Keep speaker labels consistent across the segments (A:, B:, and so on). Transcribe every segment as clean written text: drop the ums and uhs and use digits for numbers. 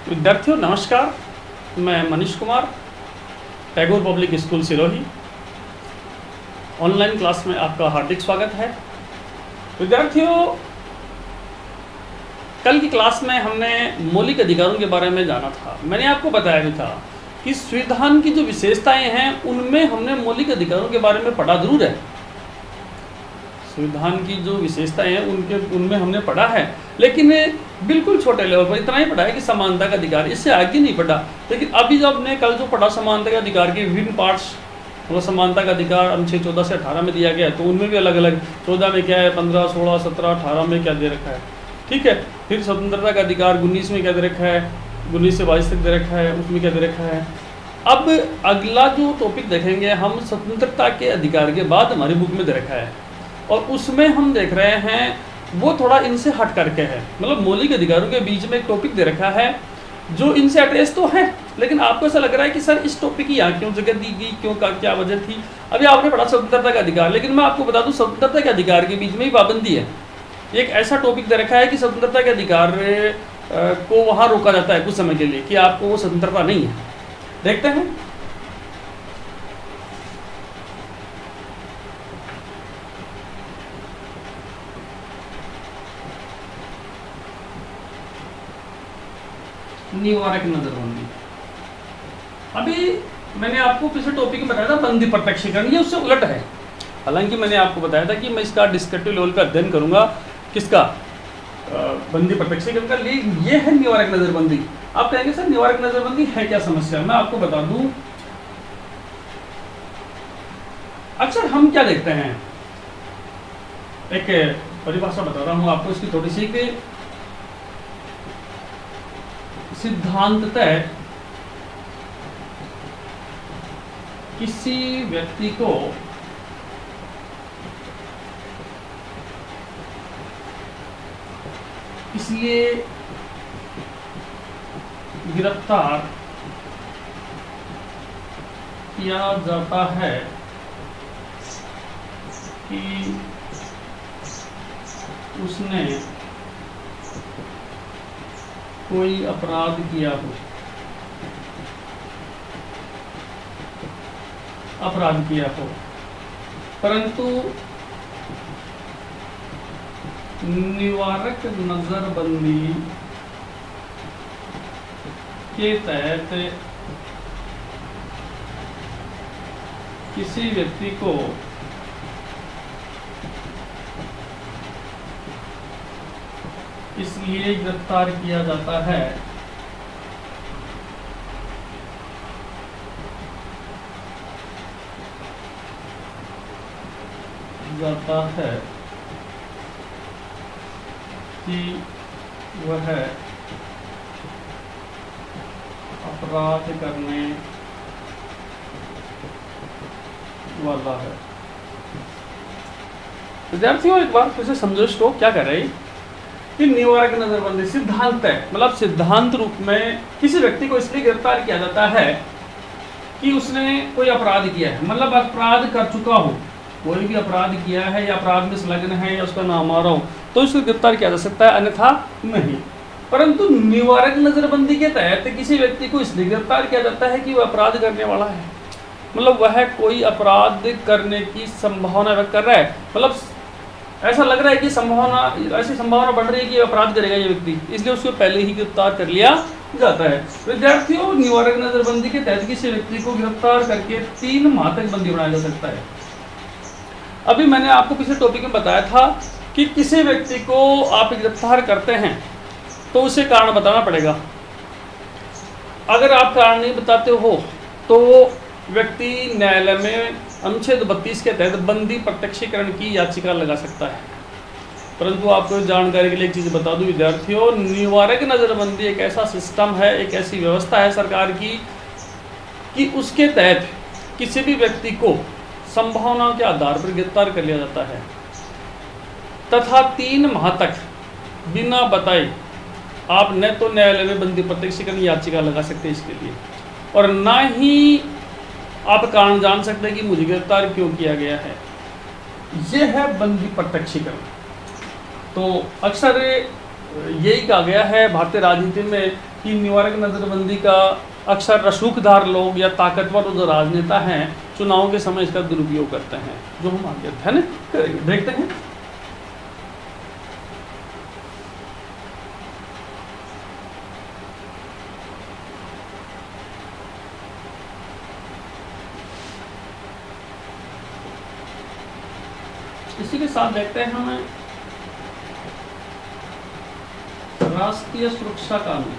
A: विद्यार्थियों नमस्कार, मैं Manish Kumar, Tagore public school Sirohi. Online class में आपका हार्दिक स्वागत है। विद्यार्थियों, कल की क्लास में हमने मौलिक अधिकारों के बारे में जाना था। मैंने आपको बताया भी था कि संविधान की जो विशेषताएं हैं उनमें हमने मौलिक अधिकारों के बारे में पढ़ा जरूर है। संविधान की जो विशेषताएं हैं उनमें हमने पढ़ा है, लेकिन बिल्कुल छोटे लेवल पर इतना ही पढ़ा है कि समानता का अधिकार, इससे आगे नहीं पढ़ा। लेकिन अभी जो आपने कल जो पढ़ा समानता का अधिकार के विभिन्न पार्ट्स, मतलब समानता का अधिकार अनुच्छेद 14 से 18 में दिया गया है, तो उनमें भी अलग अलग 14 में क्या है, 15, 16, 17, 18 में क्या दे रखा है, ठीक है। फिर स्वतंत्रता का अधिकार 19 में क्या दे रखा है, 19 से 22 तक दे रखा है, उसमें क्या दे रखा है। अब अगला जो टॉपिक देखेंगे हम स्वतंत्रता के अधिकार के बाद हमारी बुक में दे रखा है, और उसमें हम देख रहे हैं वो थोड़ा इनसे हट करके है। मतलब मौलिक अधिकारों के बीच में एक टॉपिक दे रखा है जो इनसे अटैच तो है, लेकिन आपको ऐसा लग रहा है कि सर इस टॉपिक की यहाँ क्यों जगह दी गई, क्यों का क्या वजह थी। अभी आपने पढ़ा स्वतंत्रता का अधिकार, लेकिन मैं आपको बता दूं स्वतंत्रता के अधिकार के बीच में ही पाबंदी है। एक ऐसा टॉपिक दे रखा है कि स्वतंत्रता के अधिकार को वहाँ रोका जाता है कुछ समय के लिए, कि आपको वो स्वतंत्रता नहीं है। देखते हैं। निवारक नजरबंदी। अभी मैंने आपको पिछले टॉपिक में बताया था बंदी प्रत्यक्षीकरण, ये उससे उलट है। हालांकि मैंने आपको बताया था कि मैं इसका डिस्क्रिप्टिव लेवल का अध्ययन करूंगा, किसका, बंदी प्रत्यक्षीकरण का। ये है निवारक नजरबंदी। आप कहेंगे सर निवारक नजरबंदी है क्या समस्या, मैं आपको बता दूं। अक्सर हम क्या देखते हैं, एक परिभाषा बता रहा हूं आपको इसकी थोड़ी सी, कि सिद्धांततः किसी व्यक्ति को इसलिए गिरफ्तार किया जाता है कि उसने कोई अपराध किया हो, परंतु निवारक नजरबंदी के तहत किसी व्यक्ति को इसलिए गिरफ्तार किया जाता है कि वह अपराध करने वाला है। विद्यार्थियों एक बार फिर से समझो इसको, क्या कर रहे हैं कि निवारक नजरबंदी सिद्धांत है, मतलब सिद्धांत रूप में किसी व्यक्ति को इसलिए गिरफ्तार किया जाता है कि उसने कोई अपराध किया है, मतलब अपराध कर चुका हो, कोई भी अपराध किया है या अपराध में संलग्न है या उसका नाम आ रहा हो, तो इसको गिरफ्तार किया जा सकता है, अन्यथा नहीं। परंतु निवारक नजरबंदी के तहत किसी व्यक्ति को इसलिए गिरफ्तार किया जाता है कि वह अपराध करने वाला है, मतलब वह कोई अपराध करने की संभावना व्यक्त कर रहा है, मतलब ऐसा लग रहा है कि ऐसी संभावना बढ़ रही है कि अपराध करेगा ये व्यक्ति, इसलिए उसको पहले ही गिरफ्तार कर लिया जाता है। विद्यार्थियों, निवारक नजरबंदी के तहत किसी व्यक्ति को गिरफ्तार करके 3 माह तक बंदी बनाया जा सकता है। अभी मैंने आपको पिछले टॉपिक में बताया था कि किसी व्यक्ति को आप गिरफ्तार करते हैं तो उसे कारण बताना पड़ेगा। अगर आप कारण नहीं बताते हो तो व्यक्ति न्यायालय में अनुच्छेद 32 के तहत बंदी प्रत्यक्षीकरण की याचिका लगा सकता है। परंतु आपको जानकारी के लिए एक चीज़ बता दूं विद्यार्थियों, निवारक नजरबंदी एक ऐसा सिस्टम है, एक ऐसी व्यवस्था है सरकार की कि उसके तहत किसी भी व्यक्ति को संभावना के आधार पर गिरफ्तार कर लिया जाता है, तथा 3 माह तक बिना बताए आप न तो न्यायालय में बंदी प्रत्यक्षीकरण याचिका लगा सकते हैं इसके लिए, और ना ही आप कारण जान सकते हैं कि मुझे गिरफ्तार क्यों किया गया है। यह है बंदी प्रत्यक्षीकरण। तो अक्सर यही कहा गया है भारतीय राजनीति में कि निवारक नज़रबंदी का अक्सर रसूखदार लोग या ताकतवर जो राजनेता हैं चुनाव के समय इसका दुरुपयोग करते हैं, जो हम आगे अध्ययन करेंगे। देखते हैं। इसी के साथ देखते हैं हमें राष्ट्रीय सुरक्षा कानून।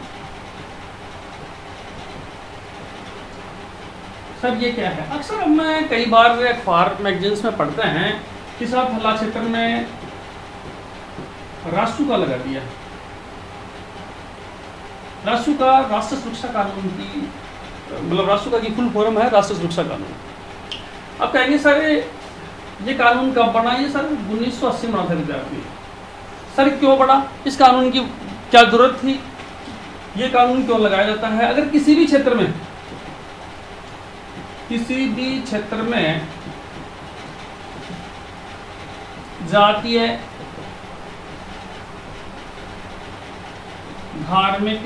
A: सर ये क्या है? अक्सर हमें कई बार अखबार मैगजीन्स में पढ़ते हैं कि साहब फला क्षेत्र में राष्ट्र लगा दिया। राष्ट्र सुरक्षा कानून की मतलब राष्ट्र की फुल फॉर्म है राष्ट्र सुरक्षा कानून। अब कहेंगे सर ये कानून कब बना? ये सर 1980 में बना था विद्यार्थी। सर क्यों बना? इस कानून की क्या जरूरत थी? ये कानून क्यों लगाया जाता है? अगर किसी भी क्षेत्र में जातीय, धार्मिक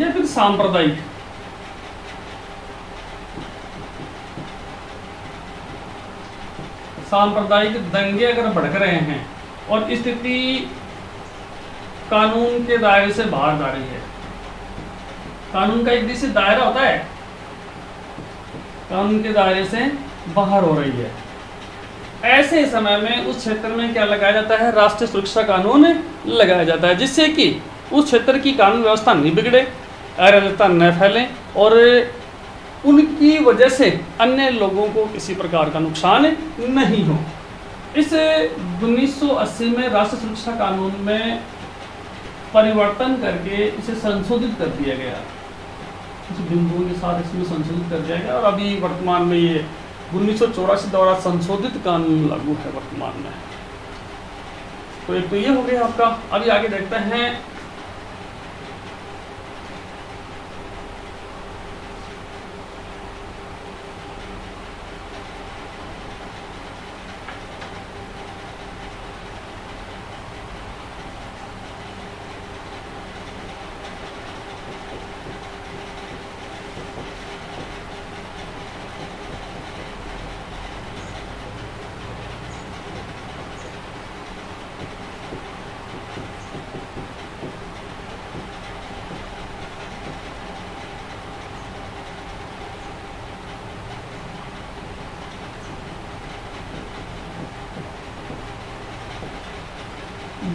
A: या फिर सांप्रदायिक दंगे अगर भड़क रहे हैं और स्थिति कानून के दायरे से बाहर जा रही है, कानून का एक निश्चित दायरा होता है, कानून के दायरे से बाहर हो रही है, ऐसे समय में उस क्षेत्र में क्या लगाया जाता है? राष्ट्रीय सुरक्षा कानून लगाया जाता है, जिससे कि उस क्षेत्र की कानून व्यवस्था नहीं बिगड़े, अराजकता न फैले और उनकी वजह से अन्य लोगों को किसी प्रकार का नुकसान नहीं हो। इस 1980 में राष्ट्रीय सुरक्षा कानून में परिवर्तन करके इसे संशोधित कर दिया गया, कुछ बिंदुओं के साथ इसमें संशोधित कर दिया गया और अभी वर्तमान में ये 1984 द्वारा संशोधित कानून लागू है वर्तमान में। तो एक तो ये हो गया आपका। अभी आगे देखते हैं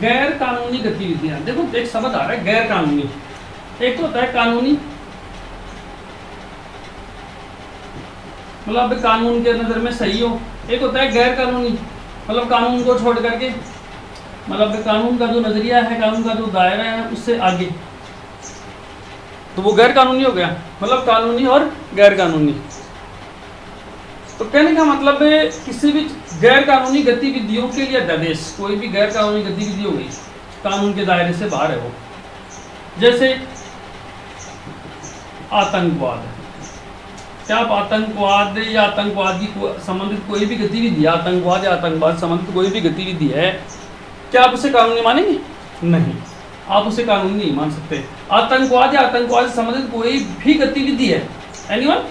A: गैर कानूनी गतिविधियां। देखो एक शब्द आ रहा है गैर कानूनी। एक तो होता है कानूनी, मतलब कानून के नजर में सही हो। एक होता है गैर कानूनी, मतलब कानून को छोड़ करके, मतलब कानून का जो नजरिया है, कानून का जो दायरा है उससे आगे, तो वो गैर कानूनी हो गया। मतलब कानूनी और गैर कानूनी। तो कहने का मतलब है किसी भी गैर कानूनी गतिविधियों के लिए अध्यादेश, कोई भी गैर कानूनी गतिविधि होगी कानून के दायरे से बाहर है वो। जैसे आतंकवाद, क्या आप आतंकवाद या आतंकवाद की संबंधित कोई भी गतिविधि, आतंकवाद या आतंकवाद संबंधित कोई भी गतिविधि है, क्या आप उसे कानूनी मानेंगे? नहीं, आप उसे कानूनी नहीं मान सकते। आतंकवाद या आतंकवाद से संबंधित कोई भी गतिविधि है, एनीवन,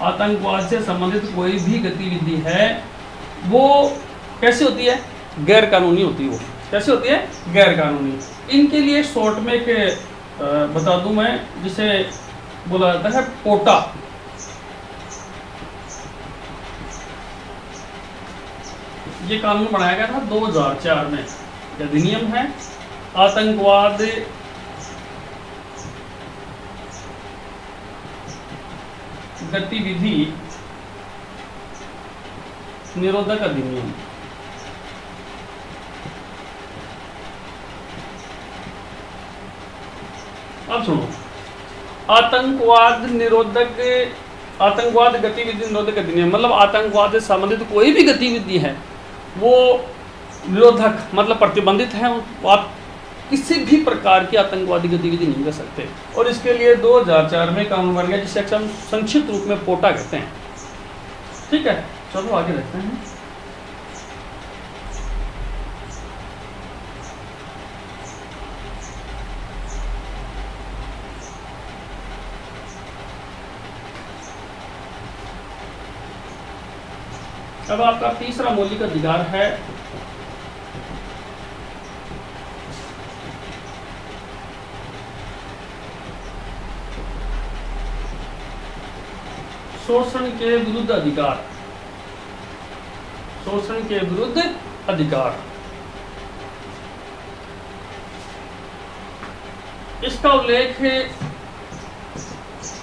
A: आतंकवाद से संबंधित कोई भी गतिविधि है वो कैसे होती है? गैर कानूनी होती है। वो कैसे होती है? गैर कानूनी। इनके लिए शॉर्ट में एक बता दूं मैं, जिसे बोला जाता है पोटा। ये कानून बनाया गया था 2004 में, अधिनियम है आतंकवाद गतिविधि निरोधक अधिनियम। अब सुनो, आतंकवाद गतिविधि निरोधक अधिनियम, मतलब आतंकवाद से संबंधित कोई भी गतिविधि है वो निरोधक, मतलब प्रतिबंधित है। आप किसी भी प्रकार की आतंकवादी गतिविधि नहीं कर सकते। और इसके लिए 2004 में कानून बन गया, जिसे हम संक्षिप्त रूप में पोटा कहते हैं। ठीक है, चलो आगे देखते हैं। अब आपका तीसरा मौलिक अधिकार है शोषण के विरुद्ध अधिकार। शोषण के विरुद्ध अधिकार, इसका उल्लेख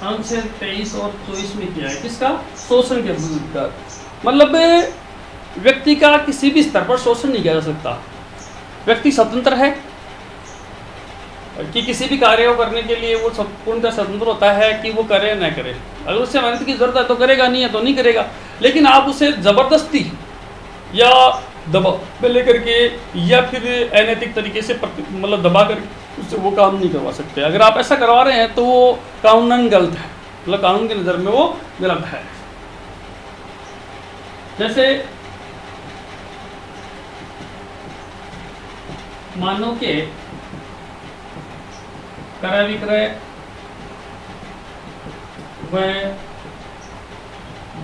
A: अनुच्छेद 23 और 24 में किया है। किसका? शोषण के विरुद्ध अधिकार। मतलब व्यक्ति का किसी भी स्तर पर शोषण नहीं किया जा सकता। व्यक्ति स्वतंत्र है कि किसी भी कार्य को करने के लिए वो पूर्णतः स्वतंत्र होता है कि वो करे न करे। अगर उससे मेहनत की जरूरत है तो करेगा, नहीं है तो नहीं करेगा। लेकिन आप उसे जबरदस्ती या दबाव में लेकर के या फिर अनैतिक तरीके से मतलब दबा कर उससे वो काम नहीं करवा सकते। अगर आप ऐसा करवा रहे हैं तो वो कानूनन गलत है, मतलब कानून की नज़र में वो गलत है। जैसे मानव के क्रय विक्रय व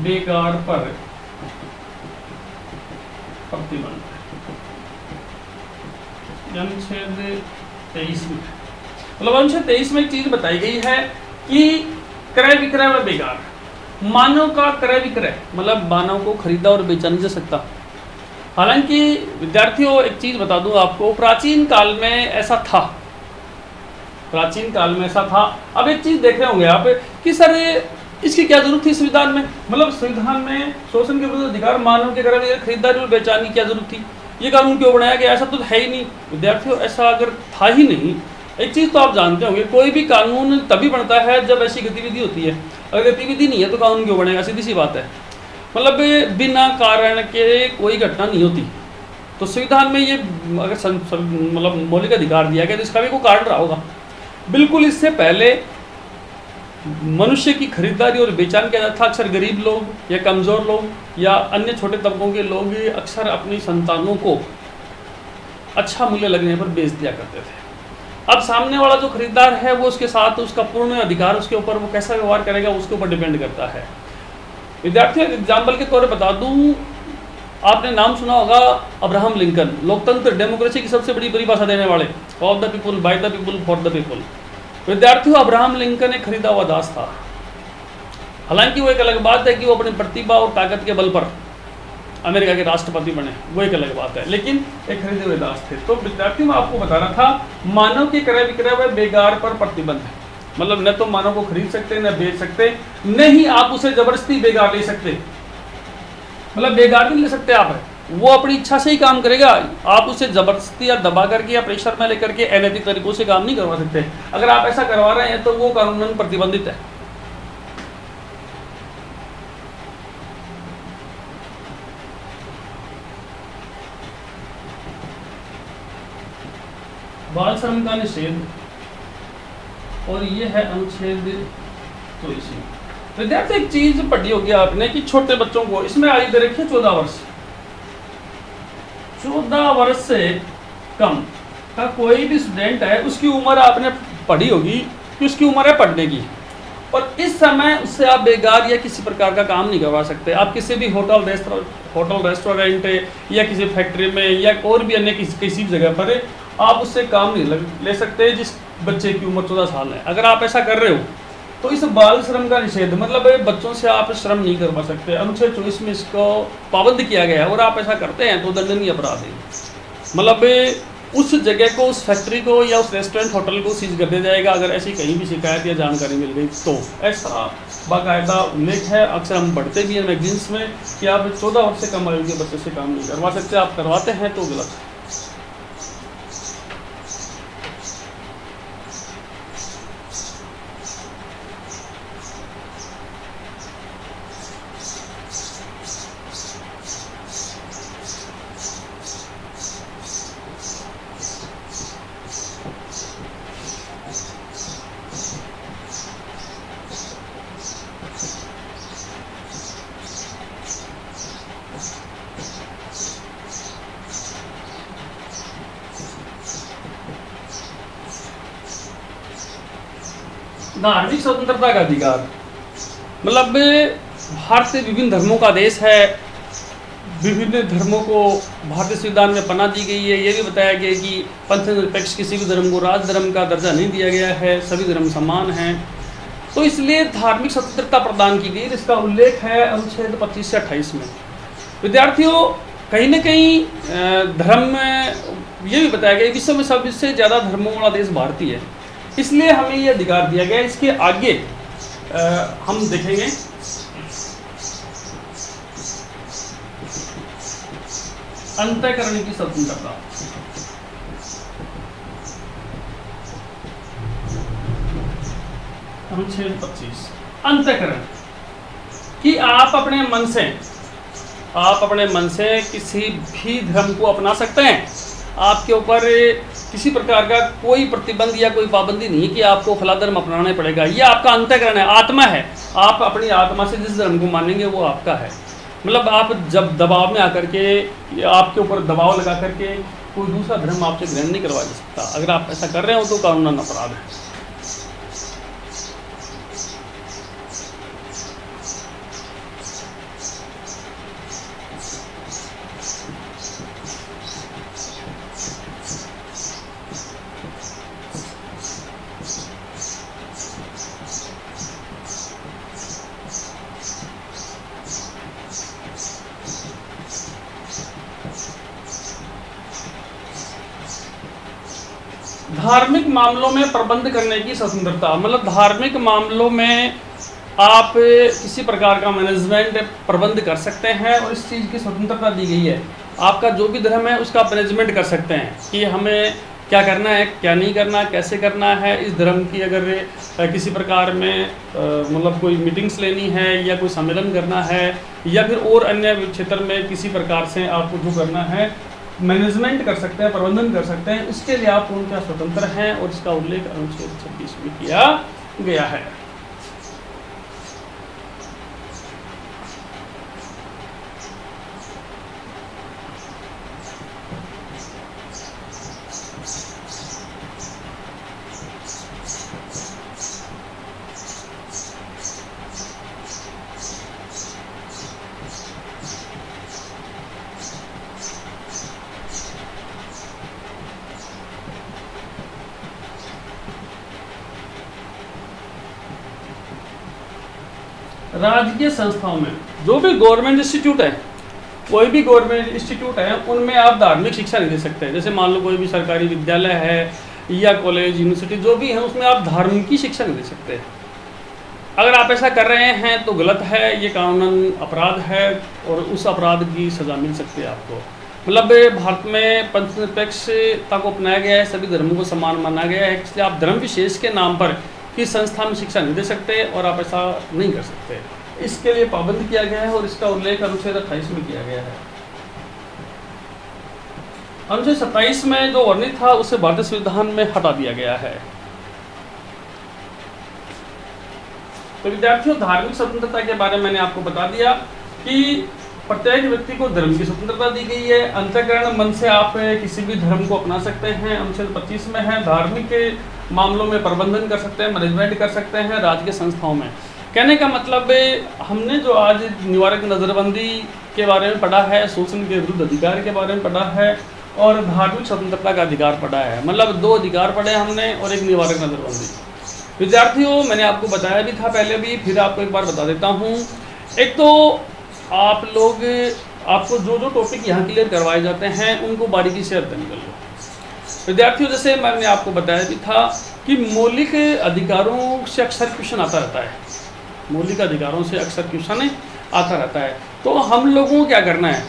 A: बेकार पर प्रतिबंध, अनुच्छेद 23 में, मतलब अनुच्छेद 23 में एक चीज बताई गई है कि क्रय विक्रय व बेकार, मानव का क्रय विक्रय मतलब मानव को खरीदा और बेचा नहीं जा सकता। हालांकि विद्यार्थियों एक चीज बता दूं आपको, प्राचीन काल में ऐसा था, प्राचीन काल में ऐसा था। अब एक चीज देख रहे होंगे आप कि सर इसकी क्या जरूरत थी संविधान में, मतलब संविधान में शोषण के विरुद्ध अधिकार, मानव के क्रय खरीदारी और बेचाने की क्या जरूरत थी, ये कानून क्यों बनाया गया? ऐसा तो है ही नहीं विद्यार्थियों, ऐसा अगर था ही नहीं। एक चीज तो आप जानते होंगे, कोई भी कानून तभी बनता है जब ऐसी गतिविधि होती है। अगर गतिविधि नहीं है तो कानून क्यों बनेगा? सीधी सी बात है। मतलब बिना कारण के कोई घटना नहीं होती। तो संविधान में ये अगर मतलब मौलिक अधिकार दिया गया तो इसका भी कोई कारण रहा होगा। बिल्कुल इससे पहले मनुष्य की खरीदारी और बेचान किया जाता था। अक्सर गरीब लोग या कमज़ोर लोग या अन्य छोटे तबकों के लोग अक्सर अपनी संतानों को अच्छा मूल्य लगने पर बेच दिया करते थे। अब सामने वाला जो खरीदार है वो उसके साथ उसका पूर्ण अधिकार, उसके ऊपर वो कैसा व्यवहार करेगा उसके ऊपर डिपेंड करता है। विद्यार्थियों एग्जाम्पल के तौर पर बता दूं, आपने नाम सुना होगा अब्राहम लिंकन, लोकतंत्र डेमोक्रेसी की सबसे बड़ी परिभाषा देने वाले, of the people, by the people, for the people. विद्यार्थियों अब्राहम लिंकन एक खरीदा हुआ दास था। हालांकि वो एक अलग बात है कि वो अपनी प्रतिभा और ताकत के बल पर अमेरिका के राष्ट्रपति बने, वो एक अलग बात है, लेकिन एक खरीदे हुए दास थे। तो विद्यार्थी मैं आपको बता रहा था, मानव के क्रय विक्रय व बेगार पर प्रतिबंध है। मतलब न तो मानव को खरीद सकते न बेच सकते, न ही आप उसे जबरदस्ती बेगार ले सकते। मतलब बेगार नहीं ले सकते आप, वो अपनी इच्छा से ही काम करेगा। आप उसे जबरदस्ती या दबा करके या प्रेशर में लेकर के अनैतिक तरीकों से काम नहीं करवा सकते। अगर आप ऐसा करवा रहे हैं तो वो कानूनन प्रतिबंधित है। बाल श्रम का निषेध, और ये है अनुच्छेद 24। विद्यार्थी एक चीज पढ़ी होगी आपने कि छोटे बच्चों को, इसमें आयु दे रखी है 14 वर्ष। 14 वर्ष से कम का कोई भी स्टूडेंट है, उसकी उम्र आपने पढ़ी होगी कि उसकी उम्र है पढ़ने की, और इस समय उससे आप बेगार या किसी प्रकार का काम नहीं करवा सकते। आप किसी भी होटल रेस्टोरेंट या किसी फैक्ट्री में या और भी अन्य किसी जगह पर आप उससे काम नहीं ले सकते जिस बच्चे की उम्र 14 साल है। अगर आप ऐसा कर रहे हो तो इस बाल श्रम का निषेध, मतलब बच्चों से आप श्रम नहीं करवा सकते। अनुच्छेद 24 में इसको पाबंद किया गया है, और आप ऐसा करते हैं तो दंडनीय अपराध है। मतलब उस जगह को, उस फैक्ट्री को या उस रेस्टोरेंट होटल को सीज कर दिया जाएगा अगर ऐसी कहीं भी शिकायत या जानकारी मिल गई तो। ऐसा बाकायदा उल्लेख है, अक्सर हम पढ़ते भी हैं मैगजीन्स में कि आप 14 वर्ष से कम आयु के बच्चे से काम नहीं करवा सकते। आप करवाते हैं तो गलत है। धार्मिक स्वतंत्रता का अधिकार, मतलब भारत विभिन्न धर्मों का देश है, विभिन्न धर्मों को भारतीय संविधान में पनाह दी गई है। ये भी बताया गया है कि पंथनिरपेक्ष किसी भी धर्म को राज धर्म का दर्जा नहीं दिया गया है, सभी धर्म समान हैं। तो इसलिए धार्मिक स्वतंत्रता प्रदान की गई। इसका उल्लेख है अनुच्छेद 25 से 28 में। विद्यार्थियों, कहीं न कहीं धर्म में ये भी बताया गया विश्व में सबसे ज़्यादा धर्मों वाला देश भारतीय है, इसलिए हमें ये अधिकार दिया गया। इसके आगे हम देखेंगे अंतःकरण की स्वतंत्रता। अनुच्छेद 25 अंतःकरण कि आप अपने मन से किसी भी धर्म को अपना सकते हैं। आपके ऊपर किसी प्रकार का कोई प्रतिबंध या कोई पाबंदी नहीं है कि आपको फला धर्म अपनाना पड़ेगा। ये आपका अंतःकरण है, आत्मा है। आप अपनी आत्मा से जिस धर्म को मानेंगे वो आपका है। मतलब आप जब दबाव में आकर के, आपके ऊपर दबाव लगा करके कोई दूसरा धर्म आपसे ग्रहण नहीं करवा सकता। अगर आप ऐसा कर रहे हो तो कानूनन अपराध है। धार्मिक मामलों में प्रबंध करने की स्वतंत्रता, मतलब धार्मिक मामलों में आप किसी प्रकार का मैनेजमेंट प्रबंध कर सकते हैं और इस चीज़ की स्वतंत्रता दी गई है। आपका जो भी धर्म है उसका मैनेजमेंट कर सकते हैं कि हमें क्या करना है, क्या नहीं करना, कैसे करना है। इस धर्म की अगर किसी प्रकार में मतलब कोई मीटिंग्स लेनी है या कोई सम्मेलन करना है या फिर और अन्य क्षेत्र में किसी प्रकार से आपको जो करना है मैनेजमेंट कर सकते हैं, प्रबंधन कर सकते हैं। इसके लिए आप उनका स्वतंत्र हैं और इसका उल्लेख अनुच्छेद 26 में किया गया है। राजकीय संस्थाओं में जो भी गवर्नमेंट इंस्टीट्यूट है, कोई भी गवर्नमेंट इंस्टीट्यूट है, उनमें आप धार्मिक शिक्षा नहीं दे सकते। जैसे मान लो कोई भी सरकारी विद्यालय है या कॉलेज यूनिवर्सिटी जो भी है, उसमें आप धर्म की शिक्षा नहीं दे सकते। अगर आप ऐसा कर रहे हैं तो गलत है, ये कानूनन अपराध है और उस अपराध की सज़ा मिल सकती है आपको। मतलब भारत में पंथनिरपेक्षता को अपनाया गया है, सभी धर्मों को समान माना गया है, इसलिए आप धर्म विशेष के नाम पर किस संस्था में शिक्षा नहीं दे सकते और आप ऐसा नहीं कर सकते। इसके लिए पाबंद किया गया है और इसका उल्लेख अनुच्छेद 28 में किया गया है। अनुच्छेद 27 में जो वर्णित था उसे भारतीय संविधान में हटा दिया गया है। तो विद्यार्थियों, धार्मिक स्वतंत्रता के बारे में मैंने आपको बता दिया कि प्रत्येक व्यक्ति को धर्म की स्वतंत्रता दी गई है। अंतःकरण मन से आप किसी भी धर्म को अपना सकते हैं, अनुच्छेद 25 में है। धार्मिक मामलों में प्रबंधन कर सकते हैं, मैनेजमेंट कर सकते हैं राजकीय संस्थाओं में। कहने का मतलब हमने जो आज निवारक नज़रबंदी के बारे में पढ़ा है, शोषण के विरुद्ध अधिकार के बारे में पढ़ा है और धार्मिक स्वतंत्रता का अधिकार पढ़ा है। मतलब दो अधिकार पढ़े हमने और एक निवारक नज़रबंदी। विद्यार्थियों, मैंने आपको बताया भी था पहले भी, फिर आपको एक बार बता देता हूँ। एक तो आपको जो जो टॉपिक यहाँ क्लियर करवाए जाते हैं उनको बारीकी से अध्ययन कर लो। विद्यार्थियों, जैसे मैंने आपको बताया भी था कि मौलिक अधिकारों से अक्सर क्वेश्चन आता रहता है, मौलिक अधिकारों से अक्सर क्वेश्चन आता रहता है। तो हम लोगों को क्या करना है,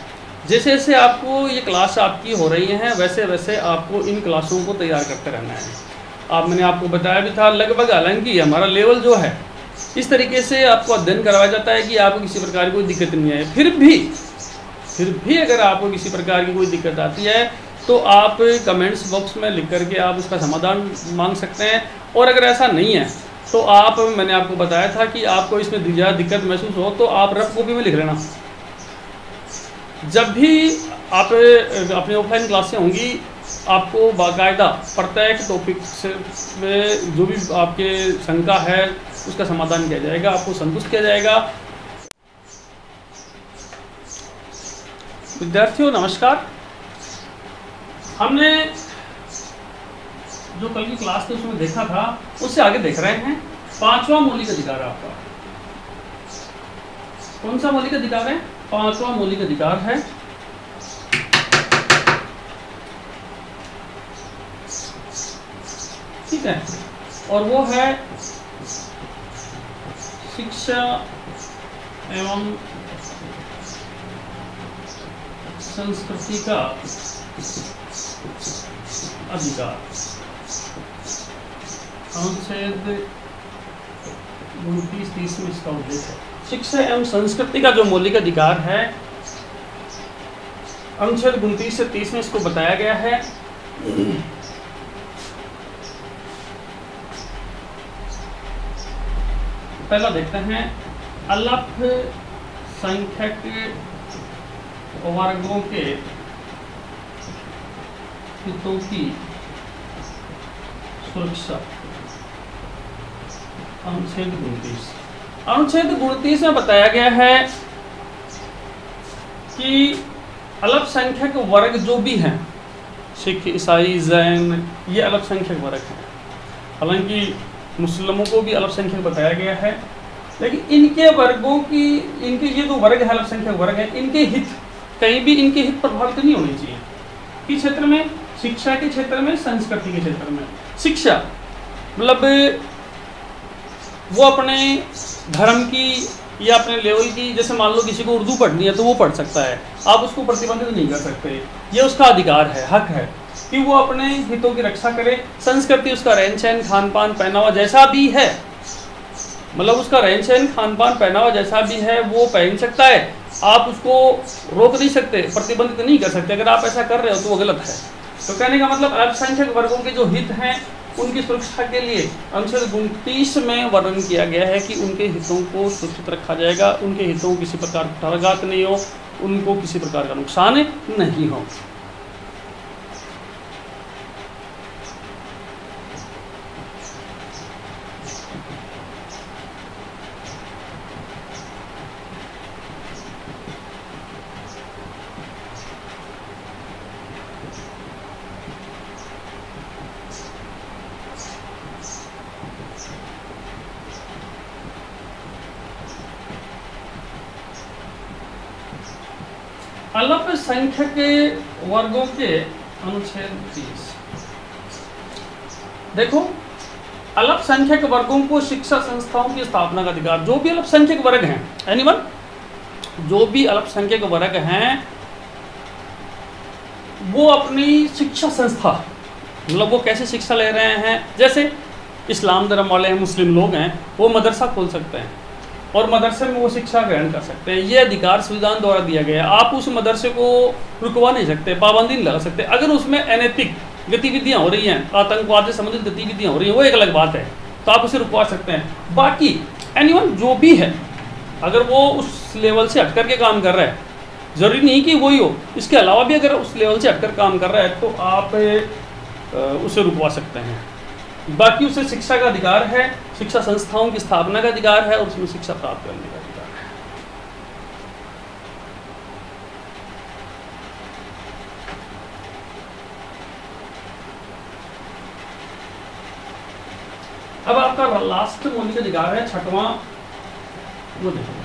A: जैसे जैसे आपको ये क्लास आपकी हो रही हैं वैसे वैसे आपको इन क्लासों को तैयार करते रहना है। मैंने आपको बताया भी था लगभग, हालांकि हमारा लेवल जो है इस तरीके से आपको अध्ययन करवाया जाता है कि आपको किसी प्रकार की कोई दिक्कत नहीं है। फिर भी अगर आपको किसी प्रकार की कोई दिक्कत आती है तो आप कमेंट्स बॉक्स में लिख करके आप उसका समाधान मांग सकते हैं। और अगर ऐसा नहीं है तो मैंने आपको बताया था कि आपको इसमें ज़्यादा दिक्कत महसूस हो तो आप रफ कॉपी में लिख लेना। जब भी आप अपनी ऑफलाइन क्लासें होंगी आपको बाकायदा प्रत्येक टॉपिक से जो भी आपके शंका है उसका समाधान किया जाएगा, आपको संतुष्ट किया जाएगा। विद्यार्थियों नमस्कार। हमने जो कल की क्लास थी उसमें देखा था, उससे आगे देख रहे हैं। पांचवा मौलिक अधिकार है आपका। कौन सा मौलिक अधिकार है? पांचवा मौलिक अधिकार है ठीक है, और वो है शिक्षा एवं संस्कृति का अधिकार। अनुच्छेद 29-30 में इसका उल्लेख है। शिक्षा एवं संस्कृति का जो मौलिक अधिकार है, अनुच्छेद 29 से 30 में इसको बताया गया है। पहला देखते हैं, अल्पसंख्यक वर्गों के हितों की सुरक्षा। अनुच्छेद 29। अनुच्छेद 29 में बताया गया है कि अल्पसंख्यक वर्ग जो भी हैं, सिख, ईसाई, जैन, ये अल्पसंख्यक वर्ग हैं। हालांकि मुस्लिमों को भी अल्पसंख्यक बताया गया है, लेकिन इनके वर्गों की, इनके ये जो वर्ग है अल्पसंख्यक वर्ग है, इनके हित कहीं भी इनके हित प्रभावित नहीं होने चाहिए। किस क्षेत्र में? शिक्षा के क्षेत्र में, संस्कृति के क्षेत्र में। शिक्षा मतलब वो अपने धर्म की या अपने लेवल की, जैसे मान लो किसी को उर्दू पढ़नी है तो वो पढ़ सकता है, आप उसको प्रतिबंधित नहीं कर सकते। ये उसका अधिकार है, हक है कि वो अपने हितों की रक्षा करे। संस्कृति उसका रहन सहन, खान पान, पहनावा जैसा भी है, मतलब उसका रहन सहन, खान पान, पहनावा जैसा भी है वो पहन सकता है। आप उसको रोक नहीं सकते, प्रतिबंधित नहीं कर सकते। अगर आप ऐसा कर रहे हो तो वो गलत है। तो कहने का मतलब अल्पसंख्यक वर्गों के जो हित हैं उनकी सुरक्षा के लिए अनुच्छेद 29 में वर्णन किया गया है कि उनके हितों को सुरक्षित रखा जाएगा, उनके हितों को किसी प्रकार का आघात नहीं हो, उनको किसी प्रकार का नुकसान नहीं हो। अल्पसंख्यक वर्गों के अनुच्छेद 30। देखो, अल्पसंख्यक वर्गों को शिक्षा संस्थाओं की स्थापना का अधिकार। जो भी अल्पसंख्यक वर्ग हैं, एनीवन, जो भी अल्पसंख्यक वर्ग हैं वो अपनी शिक्षा संस्था, मतलब वो कैसे शिक्षा ले रहे हैं, जैसे इस्लाम धर्म वाले हैं, मुस्लिम लोग हैं, वो मदरसा खोल सकते हैं और मदरसे में वो शिक्षा ग्रहण कर सकते हैं। ये अधिकार संविधान द्वारा दिया गया है। आप उस मदरसे को रुकवा नहीं सकते, पाबंदी नहीं लगा सकते। अगर उसमें अनैतिक गतिविधियां हो रही हैं, आतंकवाद से संबंधित गतिविधियां हो रही हैं, वो एक अलग बात है, तो आप उसे रुकवा सकते हैं। बाकी एनीवन जो भी है, अगर वो उस लेवल से हटकर के काम कर रहा है, जरूरी नहीं कि वही हो, इसके अलावा भी अगर उस लेवल से हटकर काम कर रहा है तो आप उसे रुकवा सकते हैं। बाकी उसे शिक्षा का अधिकार है, शिक्षा संस्थाओं की स्थापना का अधिकार है और उसमें शिक्षा प्राप्त करने का अधिकार है। अब आपका लास्ट मौलिक अधिकार है, छठवां, वो देखो।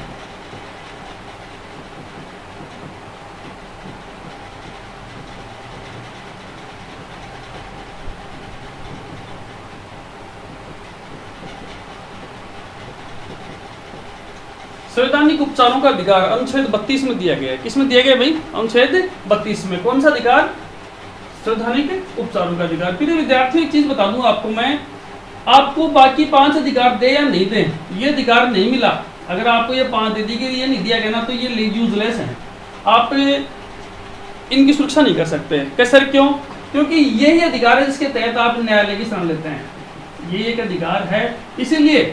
A: संवैधानिक उपचारों का अधिकार अनुच्छेद 32 में दिया गया है। किसमें दिया गया भाई? अनुच्छेद 32 में। कौन सा अधिकार? संवैधानिक उपचारों का अधिकार। फिर विद्यार्थी एक चीज बता दूं आपको मैं, आपको बाकी 5 अधिकार दे या नहीं दे, ये अधिकार नहीं मिला। अगर आपको ये 5 दे दी गई, ये नहीं दिया गया ना, तो ये यूजलेस है। आप इनकी सुरक्षा नहीं कर सकते। कैसे? क्यों? क्योंकि यही अधिकार है जिसके तहत आप न्यायालय की शरण लेते हैं। ये एक अधिकार है, इसीलिए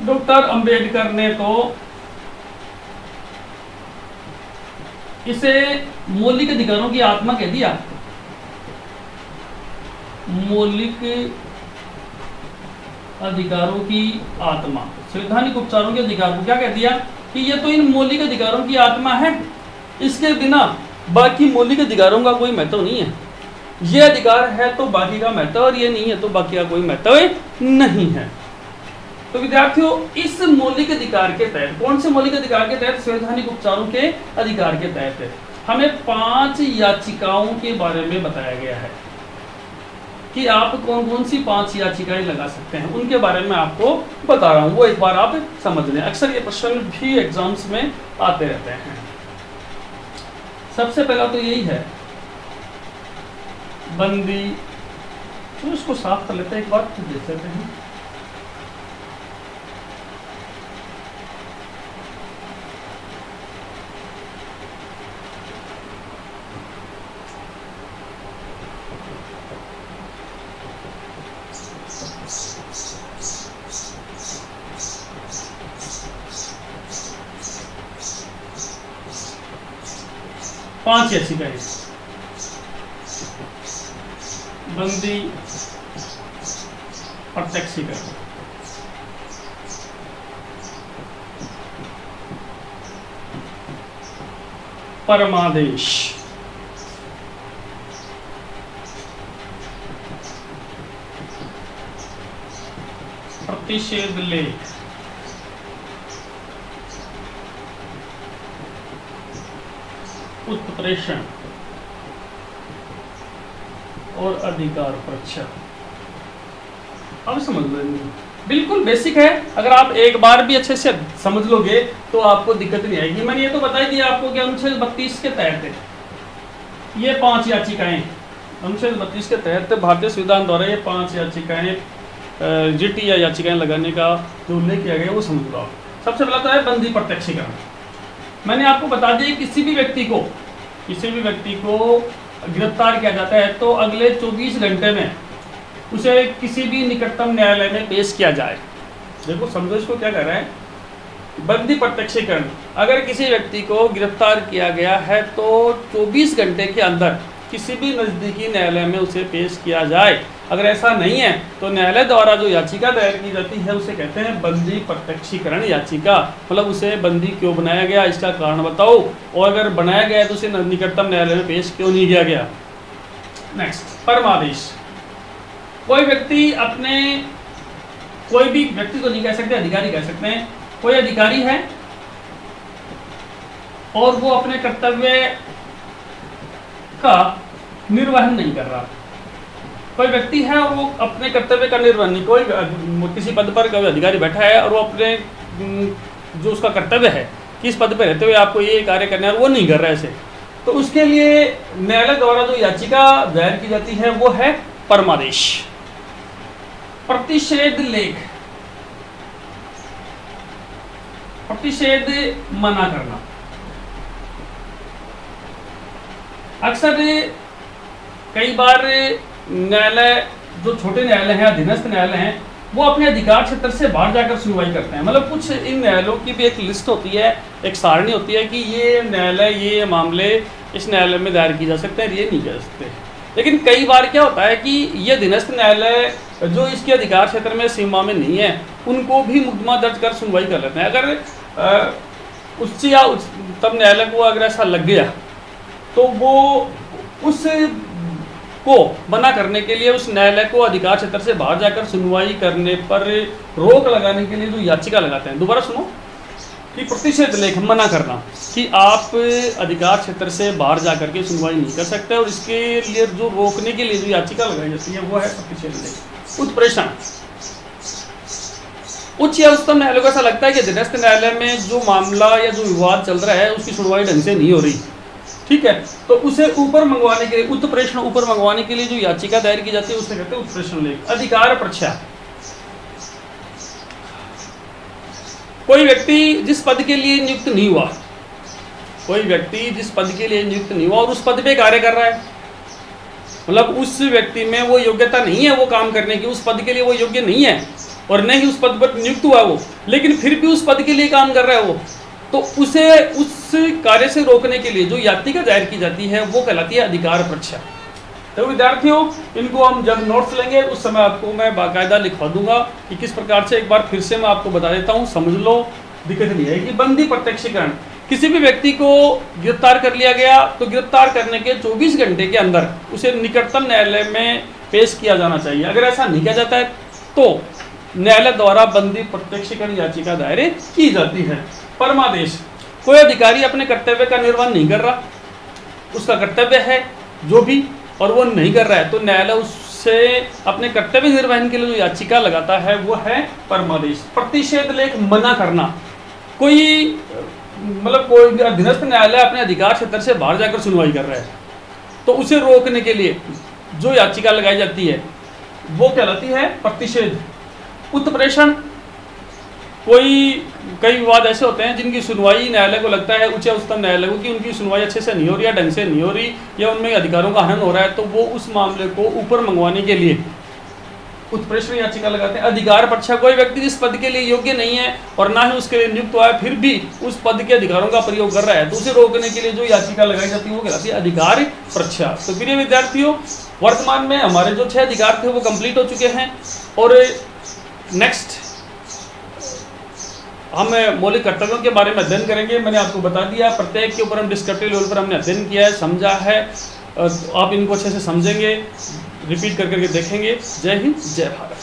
A: डॉक्टर अंबेडकर ने तो इसे मौलिक अधिकारों की आत्मा कह दिया। मौलिक अधिकारों की आत्मा, संवैधानिक उपचारों के अधिकार को क्या कह दिया कि ये तो इन मौलिक अधिकारों की आत्मा है, इसके बिना बाकी मौलिक अधिकारों का कोई महत्व नहीं है। ये अधिकार है तो बाकी का महत्व, और ये नहीं है तो बाकी का कोई महत्व नहीं है। तो विद्यार्थियों, इस मौलिक अधिकार के तहत, कौन से मौलिक अधिकार के तहत? संवैधानिक उपचारों के अधिकार के तहत हमें 5 याचिकाओं के बारे में बताया गया है कि आप कौन कौन सी 5 याचिकाएं लगा सकते हैं, उनके बारे में आपको बता रहा हूं, वो एक बार आप समझ लें। अक्सर ये प्रश्न भी एग्जाम्स में आते रहते हैं। सबसे पहला तो यही है बंदी, तो इसको साफ कर लेते हैं एक बार, फिर देख लेते हैं। पांच याचिकाएं बंदी, प्रत्यक्षीकरण, परमादेश, प्रतिषेध लेख, उत्प्रेषण और अधिकार परीक्षा। अब समझ लो, बिल्कुल बेसिक है। अगर आप एक बार भी अच्छे से समझ लोगे तो आपको दिक्कत नहीं आएगी। मैंने ये तो बता ही दिया आपको कि अनुच्छेद 32 के तहत ये 5 याचिकाएं, अनुच्छेद 32 के तहत भारतीय संविधान द्वारा ये 5 याचिकाएं जीटी या याचिकाएं लगाने का जो उल्लेख किया गया वो समझ लो आप। सबसे पहला तो है बंदी प्रत्यक्षीकरण। मैंने आपको बता दिया किसी भी व्यक्ति को गिरफ्तार किया जाता है तो अगले 24 घंटे में उसे किसी भी निकटतम न्यायालय में पेश किया जाए। देखो समझो इसको क्या कर रहा है, बंदी प्रत्यक्षीकरण। अगर किसी व्यक्ति को गिरफ्तार किया गया है तो 24 घंटे के अंदर किसी भी नज़दीकी न्यायालय में उसे पेश किया जाए। अगर ऐसा नहीं है तो न्यायालय द्वारा जो याचिका दायर की जाती है उसे कहते हैं बंदी प्रत्यक्षीकरण याचिका। मतलब उसे बंदी क्यों बनाया गया, इसका कारण बताओ, और अगर बनाया गया है तो उसे निकटतम न्यायालय में पेश क्यों नहीं किया गया। नेक्स्ट, परमादेश। कोई व्यक्ति अपने, कोई भी व्यक्ति तो नहीं कह सकते, अधिकारी कह सकते हैं, कोई अधिकारी है और वो अपने कर्तव्य का निर्वहन नहीं कर रहा। कोई व्यक्ति है और वो अपने कर्तव्य का निर्वहन नहीं, कोई किसी पद पर कोई अधिकारी बैठा है और वो अपने जो उसका कर्तव्य है कि इस पद पर रहते हुए आपको ये कार्य करना है वो नहीं कर रहा है ऐसे, तो उसके लिए न्यायालय द्वारा जो याचिका दायर की जाती है वो है परमादेश। प्रतिषेध लेख, प्रतिषेध मना करना। अक्सर कई बार न्यायालय, जो छोटे न्यायालय हैं, अधीनस्थ न्यायालय हैं, वो अपने अधिकार क्षेत्र से बाहर जाकर सुनवाई करते हैं। मतलब कुछ इन न्यायालयों की भी एक लिस्ट होती है, एक सारणी होती है कि ये न्यायालय, ये मामले इस न्यायालय में दायर किए जा सकते हैं, ये नहीं कर सकते। लेकिन कई बार क्या होता है कि ये अधीनस्थ न्यायालय जो इसके अधिकार क्षेत्र में सीमा में नहीं है, उनको भी मुकदमा दर्ज कर सुनवाई कर लेते हैं। अगर उच्च या उच्चतम न्यायालय को अगर ऐसा लग गया तो वो उस को मना करने के लिए उस न्यायालय को अधिकार क्षेत्र से बाहर जाकर सुनवाई करने पर रोक लगाने के लिए जो याचिका लगाते हैं। दोबारा सुनो कि प्रतिषेध लेख, मना करना कि आप अधिकार क्षेत्र से बाहर जाकर के सुनवाई नहीं कर सकते, और इसके लिए जो रोकने के लिए जो याचिका लगाई जाती है वो है प्रतिषेध लेख। उत्प्रेषण, उच्च या उच्चतम न्यायालय को ऐसा लगता है कि अधीनस्थ न्यायालय में जो मामला या जो विवाद चल रहा है उसकी सुनवाई ढंग से नहीं हो रही, ठीक है, तो उसे ऊपर मंगवाने के लिए, उत्प्रेषण ऊपर मंगवाने के लिए जो याचिका दायर की जाती है उसे कहते हैं उत्प्रेषण लेख। अधिकार परीक्षा, कोई व्यक्ति जिस पद के लिए नियुक्त नहीं हुआ, कोई व्यक्ति जिस पद के लिए नियुक्त नहीं हुआ और उस पद पे कार्य कर रहा है, मतलब उस व्यक्ति में वो योग्यता नहीं है वो काम करने की, उस पद के लिए वो योग्य नहीं है और न ही उस पद पर नियुक्त हुआ वो, लेकिन फिर भी उस पद के लिए काम कर रहा है वो, तो उसे उस कार्य से रोकने के लिए जो याचिका दायर की जाती है वो कहलाती है अधिकार परीक्षा। तो विद्यार्थियों, इनको हम जब नोट्स लेंगे उस समय आपको मैं बाकायदा लिखवा दूंगा कि किस प्रकार से, एक बार फिर से मैं आपको बता देता हूँ, समझ लो, दिक्कत नहीं है कि बंदी प्रत्यक्षीकरण किसी भी व्यक्ति को गिरफ्तार कर लिया गया तो गिरफ्तार करने के 24 घंटे के अंदर उसे निकटतम न्यायालय में पेश किया जाना चाहिए। अगर ऐसा नहीं किया जाता है तो न्यायालय द्वारा बंदी प्रत्यक्षीकरण याचिका दायर की जाती है। परमादेश, कोई अधिकारी अपने कर्तव्य का निर्वहन नहीं कर रहा, उसका कर्तव्य है जो भी, और वो नहीं कर रहा है, तो न्यायालय उससे अपने कर्तव्य निर्वहन के लिए जो याचिका लगाता है वो है परमादेश। प्रतिषेध लेख मना करना, कोई मतलब कोई अधीनस्थ न्यायालय अपने अधिकार क्षेत्र से बाहर जाकर सुनवाई कर रहा है तो उसे रोकने के लिए जो याचिका लगाई जाती है वो कहलाती है प्रतिषेध। उत्प्रेषण, कई विवाद ऐसे होते हैं जिनकी सुनवाई न्यायालय को लगता है उच्च उच्चतम न्यायालय को कि उनकी सुनवाई अच्छे से नहीं हो रही है, ढंग से नहीं हो रही, या उनमें अधिकारों का हनन हो रहा है, तो वो उस मामले को ऊपर मंगवाने के लिए उत्प्रेषण याचिका लगाते हैं। अधिकार परीक्षा, कोई व्यक्ति जिस पद के लिए योग्य नहीं है और ना ही उसके लिए नियुक्त हुआ है फिर भी उस पद के अधिकारों का प्रयोग कर रहा है तो उसे रोकने के लिए जो याचिका लगाई जाती है वो कहलाती है अधिकार परीक्षा। तो प्रिय विद्यार्थियों, वर्तमान में हमारे जो 6 अधिकार थे वो कंप्लीट हो चुके हैं और नेक्स्ट हम मौलिक कर्तव्यों के बारे में अध्ययन करेंगे। मैंने आपको बता दिया, प्रत्येक के ऊपर हम डिस्क्रिप्टिव लेवल पर हमने अध्ययन किया है, समझा है, आप इनको अच्छे से समझेंगे, रिपीट कर करके देखेंगे। जय हिंद, जय भारत।